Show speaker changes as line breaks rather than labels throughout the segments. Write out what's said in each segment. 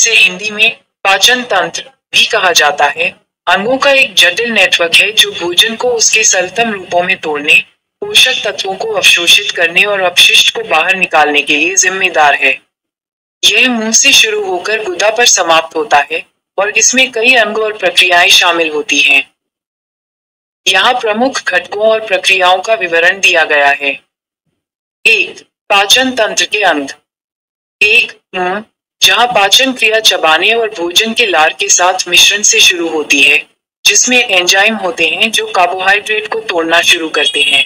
जिसे हिंदी में पाचन तंत्र भी कहा जाता है, अंगों का एक जटिल नेटवर्क है जो भोजन को उसके सरलतम रूपों में तोड़ने, पोषक तत्वों को अवशोषित करने और अपशिष्ट को बाहर निकालने के लिए जिम्मेदार है। यह मुंह से शुरू होकर गुदा पर समाप्त होता है और इसमें कई अंग और प्रक्रियाएं शामिल होती हैं। यहाँ प्रमुख घटकों और प्रक्रियाओं का विवरण दिया गया है। 1. पाचन तंत्र के अंग। 1. मुंह, जहाँ पाचन क्रिया चबाने और भोजन के लार के साथ मिश्रण से शुरू होती है, जिसमें एंजाइम होते हैं जो कार्बोहाइड्रेट को तोड़ना शुरू करते हैं।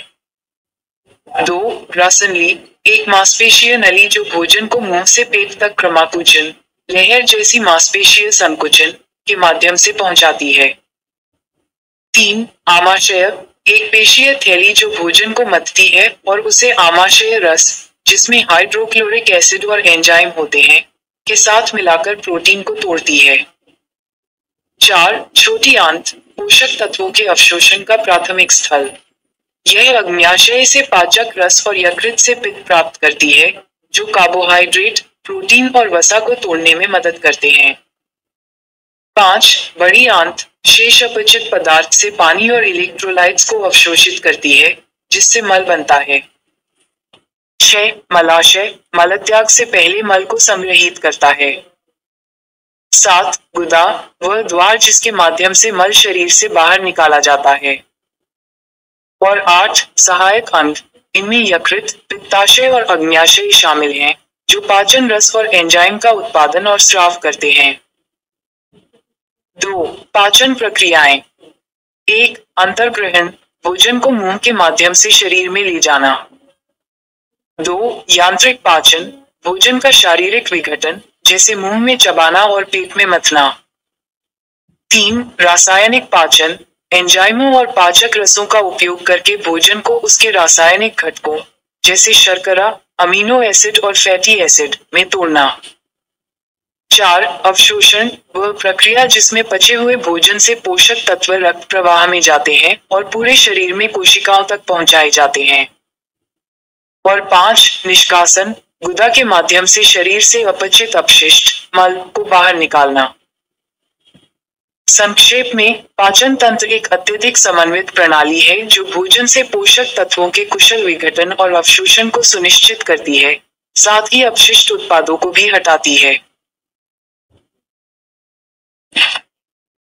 2. ग्रासनली, एक मांसपेशीय नली जो भोजन को मुंह से पेट तक क्रमाकुचन, लहर जैसी मांसपेशीय संकुचन के माध्यम से पहुंचाती है। 3. आमाशय, एक पेशीय थैली जो भोजन को मथती है और उसे आमाशय रस, जिसमें हाइड्रोक्लोरिक एसिड और एंजाइम होते हैं, के साथ मिलाकर प्रोटीन को तोड़ती है। 4. छोटी आंत, पोषक तत्वों के अवशोषण का प्राथमिक स्थल। यह अग्न्याशय से पाचक रस और यकृत से पित्त प्राप्त करती है, जो कार्बोहाइड्रेट, प्रोटीन और वसा को तोड़ने में मदद करते हैं। 5. बड़ी आंत, शेष अपचित पदार्थ से पानी और इलेक्ट्रोलाइट्स को अवशोषित करती है, जिससे मल बनता है। 6. मलाशय, मलत्याग से पहले मल को संग्रहित करता है। 7. गुदा, वह द्वार जिसके माध्यम से मल शरीर से बाहर निकाला जाता है। और 8. सहायक अंग, इनमें यकृत, पित्ताशय और अग्न्याशय शामिल हैं, जो पाचन रस और एंजाइम का उत्पादन और स्राव करते हैं। 2. पाचन प्रक्रियाएं। 1. अंतर्ग्रहण, भोजन को मुंह के माध्यम से शरीर में ले जाना। 2. यांत्रिक पाचन, भोजन का शारीरिक विघटन, जैसे मुंह में चबाना और पेट में मथना। 3. रासायनिक पाचन, एंजाइमों और पाचक रसों का उपयोग करके भोजन को उसके रासायनिक घटकों, जैसे शर्करा, अमीनो एसिड और फैटी एसिड, में तोड़ना। 4. अवशोषण, वह प्रक्रिया जिसमें पचे हुए भोजन से पोषक तत्व रक्त प्रवाह में जाते हैं और पूरे शरीर में कोशिकाओं तक पहुंचाए जाते हैं। और 5. निष्कासन, गुदा के माध्यम से शरीर से अपचित अपशिष्ट, मल, को बाहर निकालना। संक्षेप में, पाचन तंत्र एक अत्यधिक समन्वित प्रणाली है जो भोजन से पोषक तत्वों के कुशल विघटन और अवशोषण को सुनिश्चित करती है, साथ ही अपशिष्ट उत्पादों को भी हटाती है।